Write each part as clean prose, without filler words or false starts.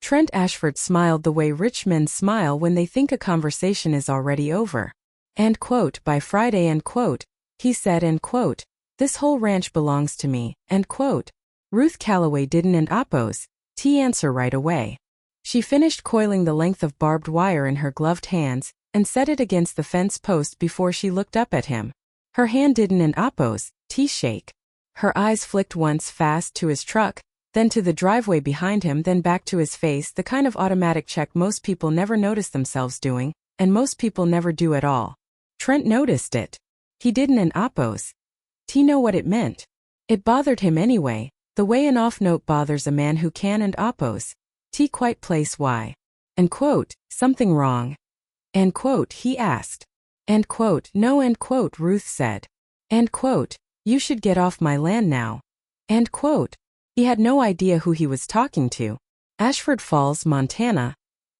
Trent Ashford smiled the way rich men smile when they think a conversation is already over. By Friday, he said, this whole ranch belongs to me, Ruth Calloway didn't oppose answer right away. She finished coiling the length of barbed wire in her gloved hands and set it against the fence post before she looked up at him. Her hand didn't oppose shake. Her eyes flicked once fast to his truck, then to the driveway behind him, then back to his face, the kind of automatic check most people never notice themselves doing, and most people never do at all. Trent noticed it. He didn't oppose know what it meant. It bothered him anyway, the way an off-note bothers a man who can and oppose quite place why. Something wrong? He asked. No, Ruth said. You should get off my land now. He had no idea who he was talking to. Ashford Falls, Montana.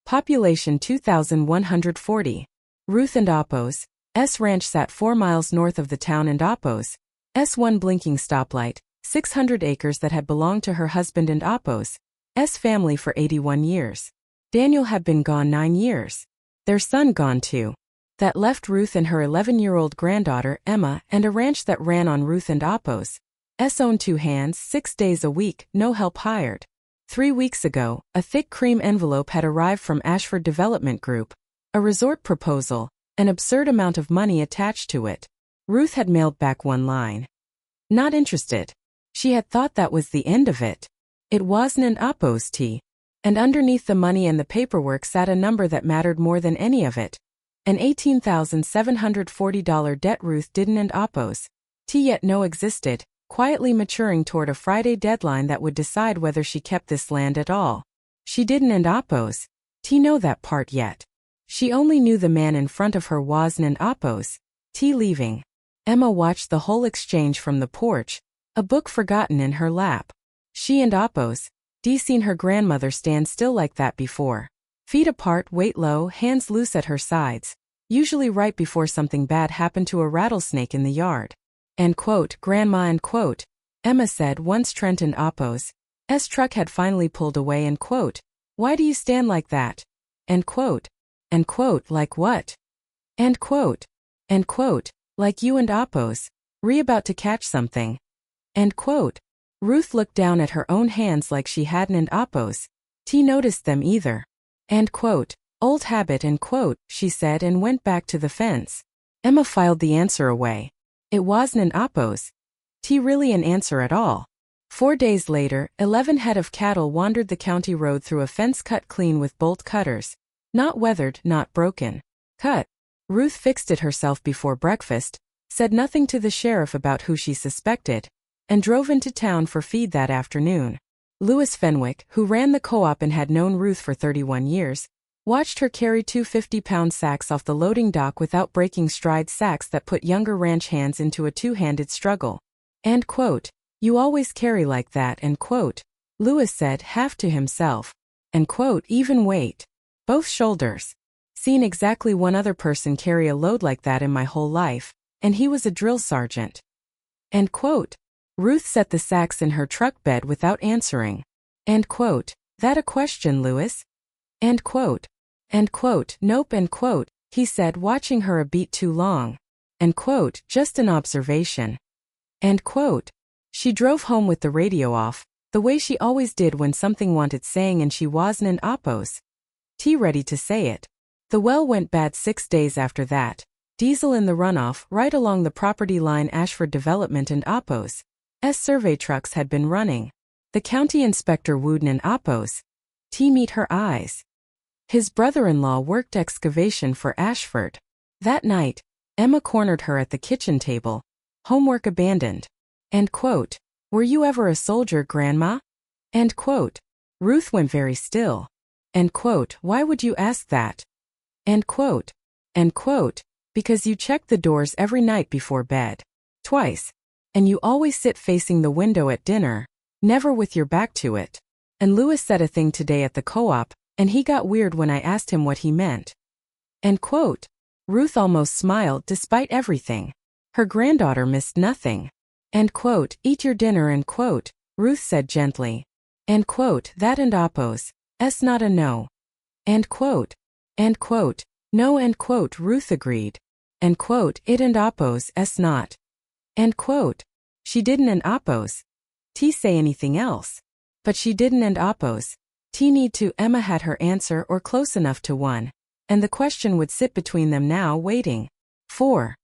Population 2,140. Ruth and Oppos. S ranch sat 4 miles north of the town and Oppos. S one blinking stoplight, 600 acres that had belonged to her husband and Oppos. S family for 81 years. Daniel had been gone 9 years. Their son gone too. That left Ruth and her 11-year-old granddaughter, Emma, and a ranch that ran on Ruth and Oppos. S owned 2 hands, 6 days a week, no help hired. 3 weeks ago, a thick cream envelope had arrived from Ashford Development Group. A resort proposal, an absurd amount of money attached to it. Ruth had mailed back one line. Not interested. She had thought that was the end of it. It wasn't opposed. And underneath the money and the paperwork sat a number that mattered more than any of it. An $18,740 debt Ruth didn't oppose yet know existed, quietly maturing toward a Friday deadline that would decide whether she kept this land at all. She didn't oppose know that part yet. She only knew the man in front of her wasn't oppose leaving. Emma watched the whole exchange from the porch, a book forgotten in her lap. She and Oppos, seen her grandmother stand still like that before. Feet apart, weight low, hands loose at her sides, usually right before something bad happened to a rattlesnake in the yard. Grandma, Emma said once Trent and Oppos' truck had finally pulled away, why do you stand like that? Like what? Like you and Oppos, about to catch something. Ruth looked down at her own hands like she hadn't Oppos noticed them either. Old habit, she said and went back to the fence. Emma filed the answer away. It wasn't Oppos really an answer at all. 4 days later, 11 head of cattle wandered the county road through a fence cut clean with bolt cutters. Not weathered, not broken. Cut. Ruth fixed it herself before breakfast, said nothing to the sheriff about who she suspected, and drove into town for feed that afternoon. Louis Fenwick, who ran the co-op and had known Ruth for 31 years, watched her carry 2 50-pound sacks off the loading dock without breaking stride, sacks that put younger ranch hands into a two-handed struggle. You always carry like that, Louis said, half to himself. Even weight. Both shoulders. Seen exactly one other person carry a load like that in my whole life, and he was a drill sergeant. Ruth set the sacks in her truck bed without answering. That a question, Louis? Nope, he said, watching her a beat too long. Just an observation. She drove home with the radio off, the way she always did when something wanted saying and she wasn't Oppos ready to say it. The well went bad 6 days after that. Diesel in the runoff, right along the property line. Ashford Development and Oppos' survey trucks had been running. The county inspector wouldn't Oppos meet her eyes. His brother-in-law worked excavation for Ashford. That night, Emma cornered her at the kitchen table. Homework abandoned. Were you ever a soldier, Grandma? Ruth went very still. Why would you ask that? Because you check the doors every night before bed. Twice. And you always sit facing the window at dinner, never with your back to it. And Louis said a thing today at the co-op, and he got weird when I asked him what he meant. Ruth almost smiled despite everything. Her granddaughter missed nothing. Eat your dinner, Ruth said gently. That and Oppos S not a no. End quote. End quote. No, end quote, Ruth agreed. End quote, it and oppose, S not. End quote. She didn't and oppose. T say anything else. But she didn't and oppose. T need to. Emma had her answer or close enough to one. And the question would sit between them now waiting. 4.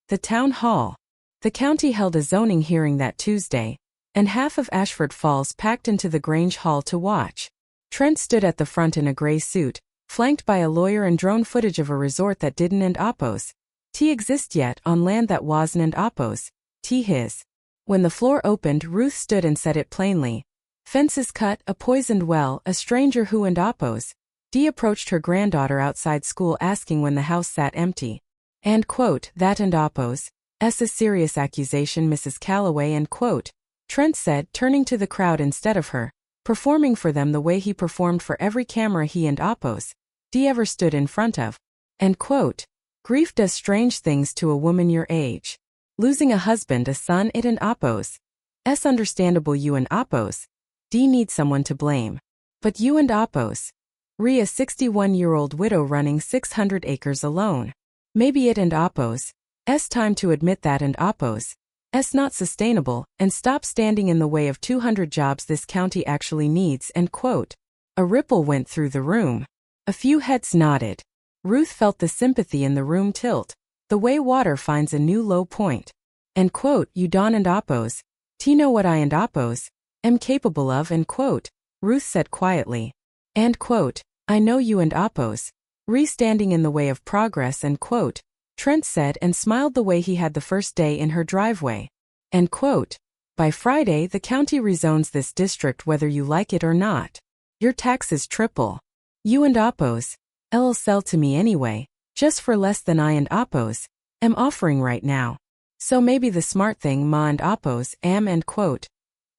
The town hall. The county held a zoning hearing that Tuesday, and half of Ashford Falls packed into the Grange Hall to watch. Trent stood at the front in a gray suit, flanked by a lawyer and drone footage of a resort that didn't and oppose. T exist yet on land that wasn't and oppose. T his. When the floor opened, Ruth stood and said it plainly. Fences cut, a poisoned well, a stranger who and oppose. D approached her granddaughter outside school asking when the house sat empty. And quote, that and oppose. S a serious accusation, Mrs. Calloway, end quote. Trent said, turning to the crowd instead of her, performing for them the way he performed for every camera he and oppose. D ever stood in front of. End quote. Grief does strange things to a woman your age. Losing a husband, a son, it and oppose. S understandable you and oppose. D need someone to blame. But you and oppose. Re a 61-year-old widow running 600 acres alone. Maybe it and oppose. S time to admit that and oppose. S not sustainable, and stop standing in the way of 200 jobs this county actually needs, end quote. A ripple went through the room. A few heads nodded. Ruth felt the sympathy in the room tilt. The way water finds a new low point. End quote, you don and oppose. T know what I and oppose am capable of, end quote. Ruth said quietly. End quote, I know you and oppose. Re standing in the way of progress, end quote. Trent said and smiled the way he had the first day in her driveway. End quote. By Friday the county rezones this district whether you like it or not. Your taxes triple. You and oppose. L'll sell to me anyway, just for less than I and oppose am offering right now. So maybe the smart thing ma and oppose am, end quote.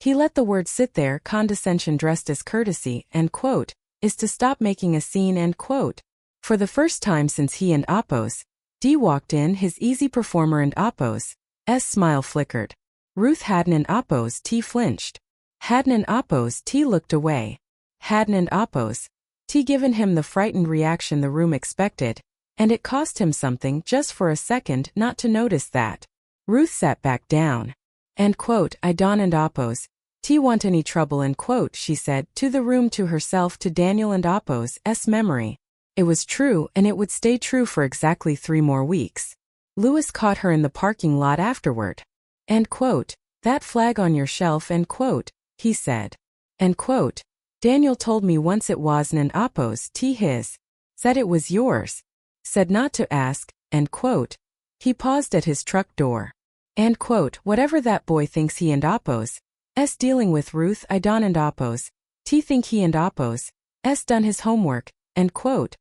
He let the word sit there, condescension dressed as courtesy, end quote, is to stop making a scene, end quote. For the first time since he and oppose, D walked in, his easy performer and oppose. S smile flickered. Ruth hadn't and oppose, T flinched. Hadn't and oppose, T looked away. Hadn't and oppose, T given him the frightened reaction the room expected, and it cost him something just for a second not to notice that. Ruth sat back down. End quote, I don and oppose. T want any trouble, end quote, she said, to the room, to herself, to Daniel and oppose, S memory. It was true, and it would stay true for exactly 3 more weeks. Lewis caught her in the parking lot afterward. End quote, that flag on your shelf, end quote, he said. End quote, Daniel told me once it wasn't an oppose, T his. Said it was yours. Said not to ask, end quote. He paused at his truck door. End quote, whatever that boy thinks he and oppose. S dealing with Ruth, I don and oppose. T think he and oppose. S done his homework, end quote.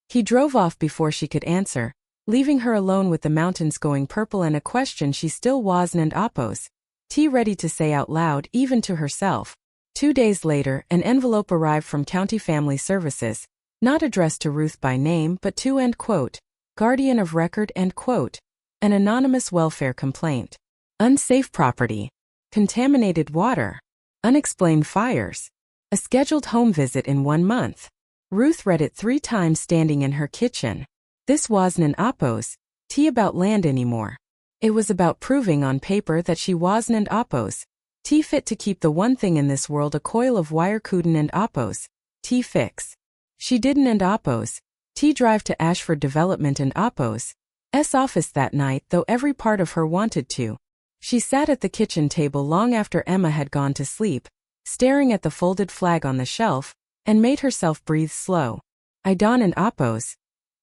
He drove off before she could answer, leaving her alone with the mountains going purple and a question she still wasn't and oppose. T ready to say out loud, even to herself. 2 days later, an envelope arrived from County Family Services, not addressed to Ruth by name but to, end quote, guardian of record, end quote. An anonymous welfare complaint. Unsafe property. Contaminated water. Unexplained fires. A scheduled home visit in 1 month. Ruth read it 3 times standing in her kitchen. This wasn't an oppose, T about land anymore. It was about proving on paper that she wasn't an oppose. T fit to keep the one thing in this world, a coil of wire, couldn't and oppose. T fix. She didn't and oppose. T drive to Ashford Development and oppose. S office that night, though every part of her wanted to. She sat at the kitchen table long after Emma had gone to sleep, staring at the folded flag on the shelf, and made herself breathe slow. I don and oppose.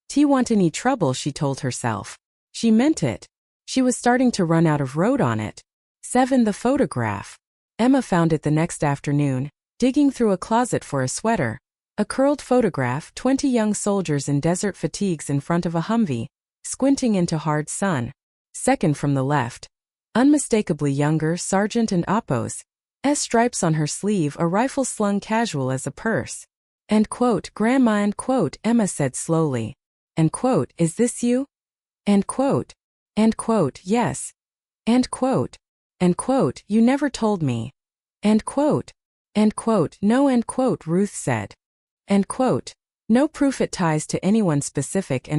T want any trouble, she told herself. She meant it. She was starting to run out of road on it. 7. The photograph. Emma found it the next afternoon, digging through a closet for a sweater. A curled photograph, 20 young soldiers in desert fatigues in front of a Humvee, squinting into hard sun. Second from the left. Unmistakably younger, sergeant and oppose. S stripes on her sleeve, a rifle slung casual as a purse. End quote, Grandma, end quote, Emma said slowly. End quote, is this you? End quote. End quote, yes. End quote. End quote, you never told me. End quote. No, Ruth said. No proof it ties to anyone specific,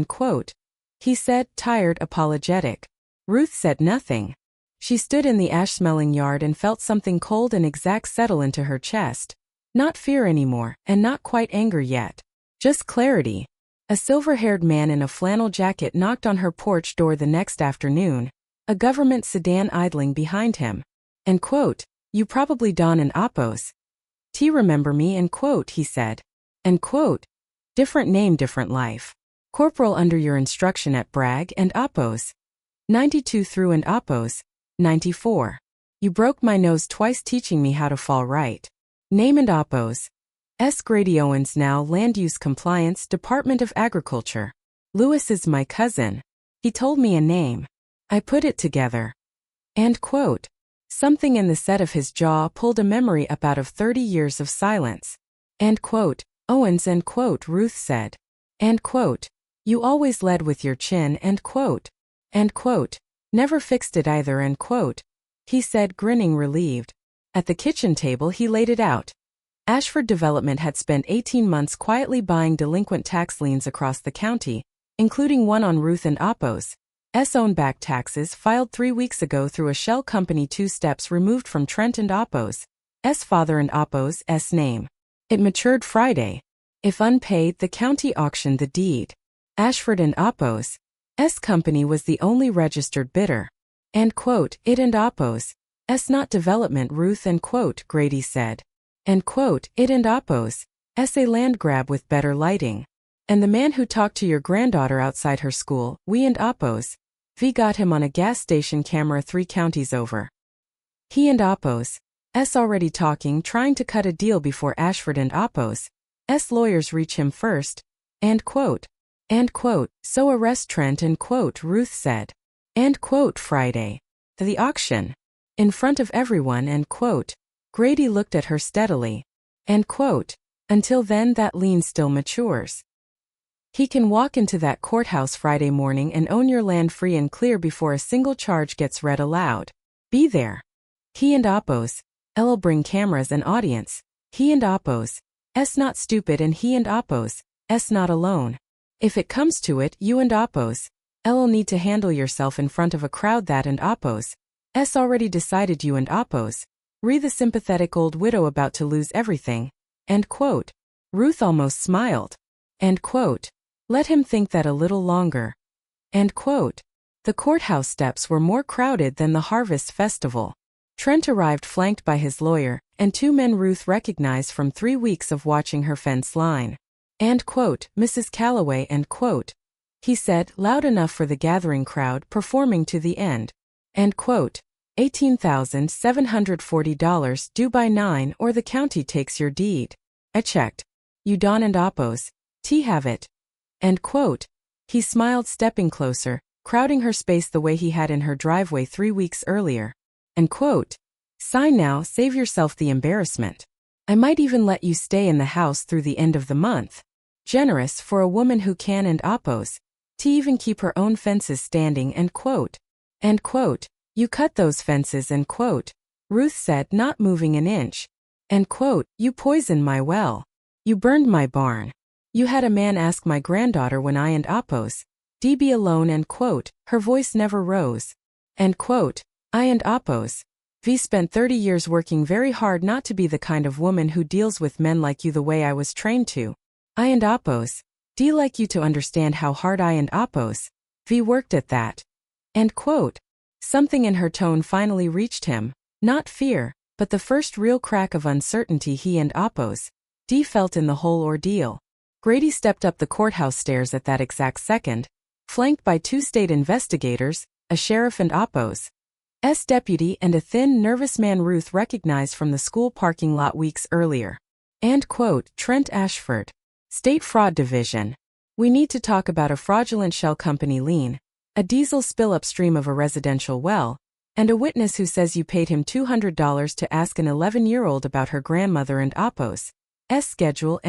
he said, tired, apologetic. Ruth said nothing. She stood in the ash-smelling yard and felt something cold and exact settle into her chest. Not fear anymore, and not quite anger yet. Just clarity. A silver-haired man in a flannel jacket knocked on her porch door the next afternoon, a government sedan idling behind him. You probably Don and Appos. T remember me, he said. Different name, different life. Corporal under your instruction at Bragg and Appos. 92 through and Appos. 94. You broke my nose twice teaching me how to fall right. Name and Appos. S. Grady Owens, now Land Use Compliance, Department of Agriculture. Lewis is my cousin. He told me a name. I put it together. Something in the set of his jaw pulled a memory up out of 30 years of silence. Owens, Ruth said. You always led with your chin, Never fixed it either, he said, grinning relieved. At the kitchen table he laid it out. Ashford Development had spent 18 months quietly buying delinquent tax liens across the county, including one on Ruth and Appos' own back taxes filed 3 weeks ago through a shell company 2 steps removed from Trent and Appos' father and Appos' name. It matured Friday. If unpaid, the county auctioned the deed. Ashford and Appos' company was the only registered bidder. It and Appos' not development, Ruth, Grady said. It and Appos' a land grab with better lighting. And the man who talked to your granddaughter outside her school, we and Appos' got him on a gas station camera 3 counties over. He and Appos' already talking, trying to cut a deal before Ashford and Appos' lawyers reach him first. So arrest Trent, Ruth said. Friday. The auction. In front of everyone, Grady looked at her steadily. Until then that lien still matures. He can walk into that courthouse Friday morning and own your land free and clear before a single charge gets read aloud. Be there. He and Appos' L'll bring cameras and audience. He and Appos' not stupid, and he and Appos' not alone. If it comes to it, you and Appos' L'll need to handle yourself in front of a crowd that and Appos' already decided you and Appos' the sympathetic old widow about to lose everything. Ruth almost smiled. Let him think that a little longer. The courthouse steps were more crowded than the Harvest Festival. Trent arrived flanked by his lawyer, and 2 men Ruth recognized from 3 weeks of watching her fence line. Mrs. Calloway, he said, loud enough for the gathering crowd, performing to the end. $18,740 due by 9 or the county takes your deed. I checked. You Don and Appos' have it. He smiled, stepping closer, crowding her space the way he had in her driveway 3 weeks earlier. Sign now, save yourself the embarrassment. I might even let you stay in the house through the end of the month. Generous for a woman who can and Appos' even keep her own fences standing, You cut those fences, Ruth said, not moving an inch. You poisoned my well. You burned my barn. You had a man ask my granddaughter when I and Appos' be alone, her voice never rose. I and Appos' spent 30 years working very hard not to be the kind of woman who deals with men like you the way I was trained to. I and Appos' like you to understand how hard I and Appos' worked at that. Something in her tone finally reached him, not fear, but the first real crack of uncertainty he and Appos' felt in the whole ordeal. Grady stepped up the courthouse stairs at that exact second, flanked by 2 state investigators, a sheriff and Appos' deputy, and a thin, nervous man Ruth recognized from the school parking lot weeks earlier. Trent Ashford. State Fraud Division. We need to talk about a fraudulent shell company lien, a diesel spill upstream of a residential well, and a witness who says you paid him $200 to ask an 11-year-old about her grandmother and Appos' schedule.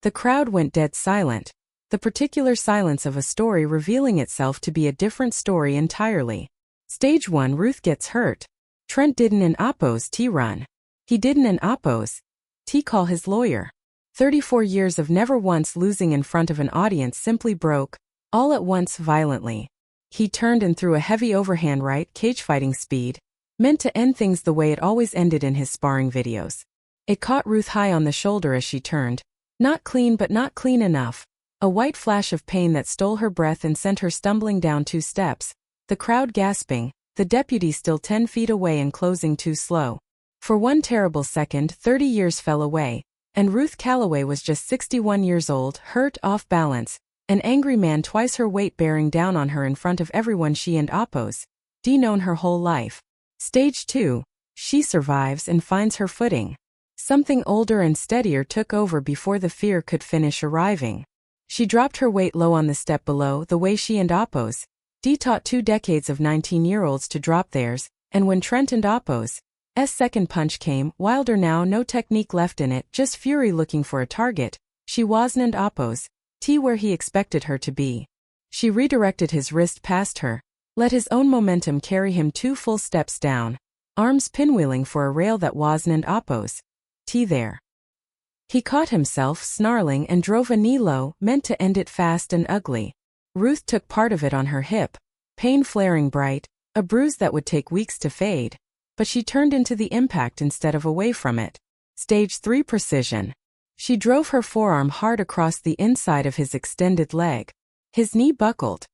The crowd went dead silent, the particular silence of a story revealing itself to be a different story entirely. Stage 1. Ruth gets hurt. Trent didn't and Appos' run. He didn't and oppose. T call his lawyer. 34 years of never once losing in front of an audience simply broke, all at once violently. He turned and threw a heavy overhand right cagefighting speed, meant to end things the way it always ended in his sparring videos. It caught Ruth high on the shoulder as she turned. Not clean but not clean enough. A white flash of pain that stole her breath and sent her stumbling down 2 steps, the crowd gasping, the deputy still 10 feet away and closing too slow. For one terrible second 30 years fell away, and Ruth Calloway was just 61 years old, hurt, off balance, an angry man twice her weight bearing down on her in front of everyone she and oppose. D known her whole life. Stage 2. She survives and finds her footing. Something older and steadier took over before the fear could finish arriving. She dropped her weight low on the step below the way she and oppose. D taught 2 decades of 19-year-olds to drop theirs, and when Trent and oppose's second punch came, Wilder now no technique left in it, just fury looking for a target, she wasn't and oppose. T where he expected her to be. She redirected his wrist past her, let his own momentum carry him 2 full steps down, arms pinwheeling for a rail that wasn't and oppose. T there. He caught himself snarling and drove a knee low, meant to end it fast and ugly. Ruth took part of it on her hip, pain flaring bright, a bruise that would take weeks to fade, but she turned into the impact instead of away from it. Stage 3 precision. She drove her forearm hard across the inside of his extended leg. His knee buckled.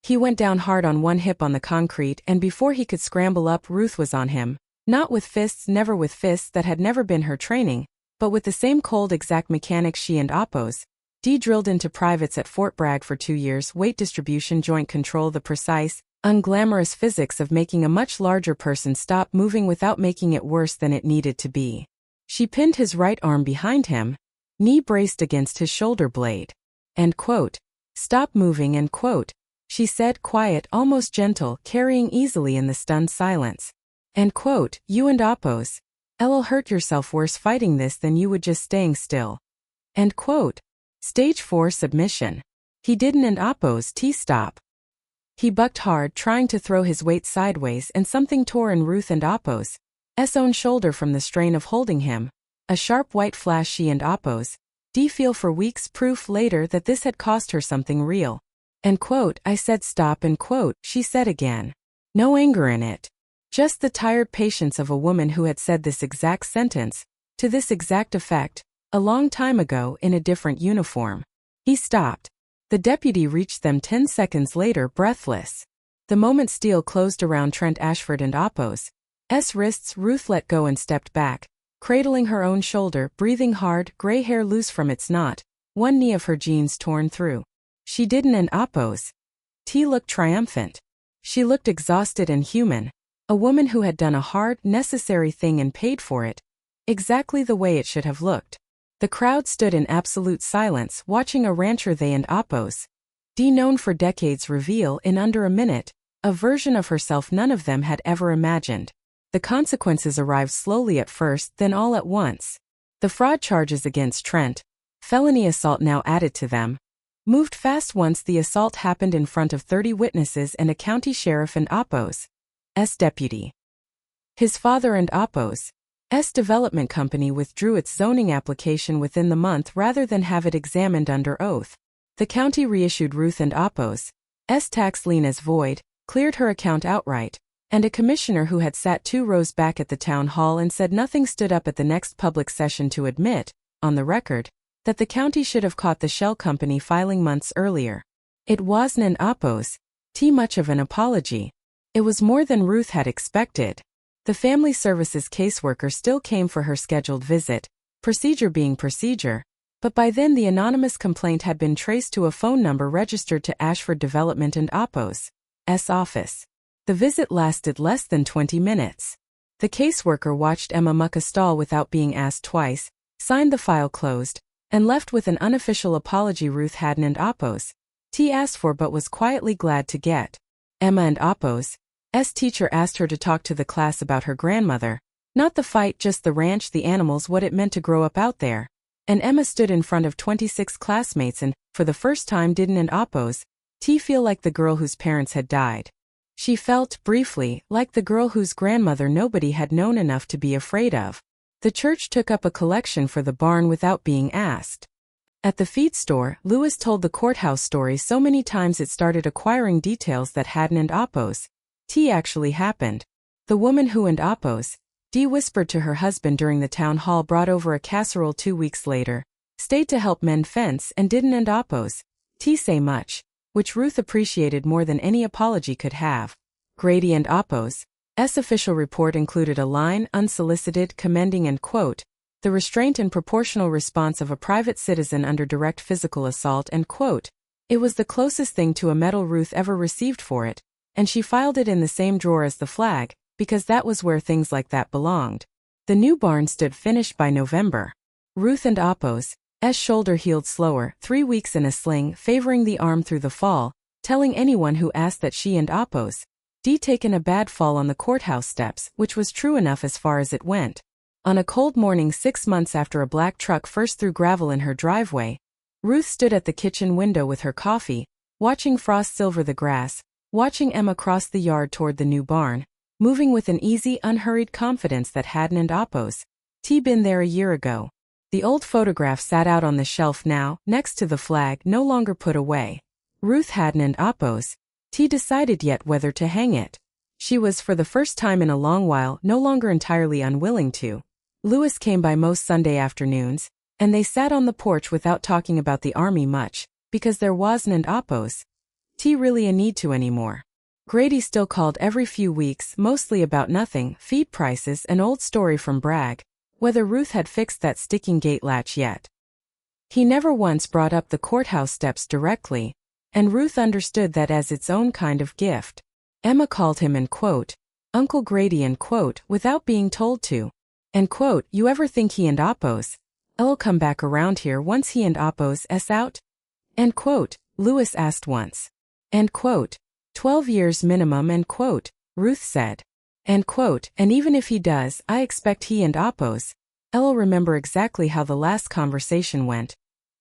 He went down hard on one hip on the concrete, and before he could scramble up, Ruth was on him. Not with fists, never with fists that had never been her training, but with the same cold exact mechanics she and oppose. D drilled into privates at Fort Bragg for 2 years, weight distribution, joint control, the precise, unglamorous physics of making a much larger person stop moving without making it worse than it needed to be. She pinned his right arm behind him, knee braced against his shoulder blade. End quote. Stop moving, end quote. She said, quiet, almost gentle, carrying easily in the stunned silence. End quote. You and oppose. L'll hurt yourself worse fighting this than you would just staying still. End quote. Stage 4 submission. He didn't and oppose. T stop. He bucked hard, trying to throw his weight sideways, and something tore in Ruth and oppose's own shoulder from the strain of holding him. A sharp white flash she and oppose. D feel for weeks proof later that this had cost her something real. End quote. I said stop, end quote, she said again. No anger in it. Just the tired patience of a woman who had said this exact sentence, to this exact effect, a long time ago in a different uniform. He stopped. The deputy reached them 10 seconds later, breathless. The moment steel closed around Trent Ashford and oppose's wrists, Ruth let go and stepped back, cradling her own shoulder, breathing hard, gray hair loose from its knot, one knee of her jeans torn through. She didn't and oppose. T looked triumphant. She looked exhausted and human. A woman who had done a hard, necessary thing and paid for it. Exactly the way it should have looked. The crowd stood in absolute silence, watching a rancher they and oppose. D known for decades reveal in under a minute, a version of herself none of them had ever imagined. The consequences arrived slowly at first, then all at once. The fraud charges against Trent, felony assault now added to them, moved fast once the assault happened in front of 30 witnesses and a county sheriff and oppose's deputy. His father and oppose's development company withdrew its zoning application within the month rather than have it examined under oath. The county reissued Ruth and oppose's tax lien as void, cleared her account outright, and a commissioner who had sat 2 rows back at the town hall and said nothing stood up at the next public session to admit, on the record, that the county should have caught the shell company filing months earlier. It wasn't an oppose's much of an apology. It was more than Ruth had expected. The family services caseworker still came for her scheduled visit, procedure being procedure, but by then the anonymous complaint had been traced to a phone number registered to Ashford Development and oppose's office. The visit lasted less than 20 minutes. The caseworker watched Emma muck a stall without being asked twice, signed the file closed, and left with an unofficial apology Ruth hadn't and oppose's asked for but was quietly glad to get. Emma and oppose's teacher asked her to talk to the class about her grandmother, not the fight, just the ranch, the animals, what it meant to grow up out there. And Emma stood in front of 26 classmates and, for the first time, didn't and oppose's feel like the girl whose parents had died. She felt, briefly, like the girl whose grandmother nobody had known enough to be afraid of. The church took up a collection for the barn without being asked. At the feed store, Lewis told the courthouse story so many times it started acquiring details that hadn't and oppose. T actually happened. The woman who and oppose, D whispered to her husband during the town hall, brought over a casserole 2 weeks later, stayed to help mend fence and didn't and oppose. T say much, which Ruth appreciated more than any apology could have. Grady and oppose. S official report included a line, unsolicited, commending and quote, the restraint and proportional response of a private citizen under direct physical assault and quote, it was the closest thing to a medal Ruth ever received for it, and she filed it in the same drawer as the flag, because that was where things like that belonged. The new barn stood finished by November. Ruth and oppose. S shoulder healed slower, 3 weeks in a sling, favoring the arm through the fall, telling anyone who asked that she and oppose. D taken a bad fall on the courthouse steps, which was true enough as far as it went. On a cold morning 6 months after a black truck first threw gravel in her driveway, Ruth stood at the kitchen window with her coffee, watching frost silver the grass, watching Emma cross the yard toward the new barn, moving with an easy, unhurried confidence that hadn't and oppose. T been there a year ago. The old photograph sat out on the shelf now, next to the flag, no longer put away. Ruth hadn't and oppose. T decided yet whether to hang it. She was, for the first time in a long while, no longer entirely unwilling to. Lewis came by most Sunday afternoons, and they sat on the porch without talking about the army much, because there wasn't and oppose. T really a need to anymore. Grady still called every few weeks, mostly about nothing, feed prices, an old story from Bragg, whether Ruth had fixed that sticking gate latch yet. He never once brought up the courthouse steps directly, and Ruth understood that as its own kind of gift. Emma called him and quote, Uncle Grady and quote, without being told to. And quote, you ever think he and oppose? I'll come back around here once he and oppose s out? And quote, Lewis asked once. And quote, 12 years minimum and quote, Ruth said. And quote, and even if he does, I expect he and oppose. I'll remember exactly how the last conversation went.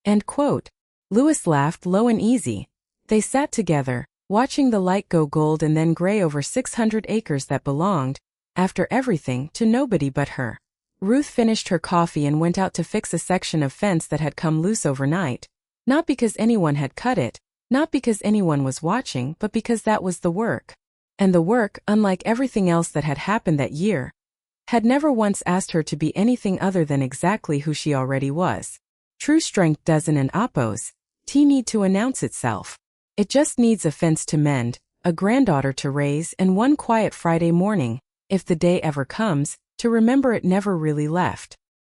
And quote. Lewis laughed low and easy. They sat together, watching the light go gold and then gray over 600 acres that belonged, after everything, to nobody but her. Ruth finished her coffee and went out to fix a section of fence that had come loose overnight. Not because anyone had cut it, not because anyone was watching, but because that was the work. And the work, unlike everything else that had happened that year, had never once asked her to be anything other than exactly who she already was. True strength doesn't and oppose. T need to announce itself. It just needs a fence to mend, a granddaughter to raise, and one quiet Friday morning, if the day ever comes, to remember it never really left.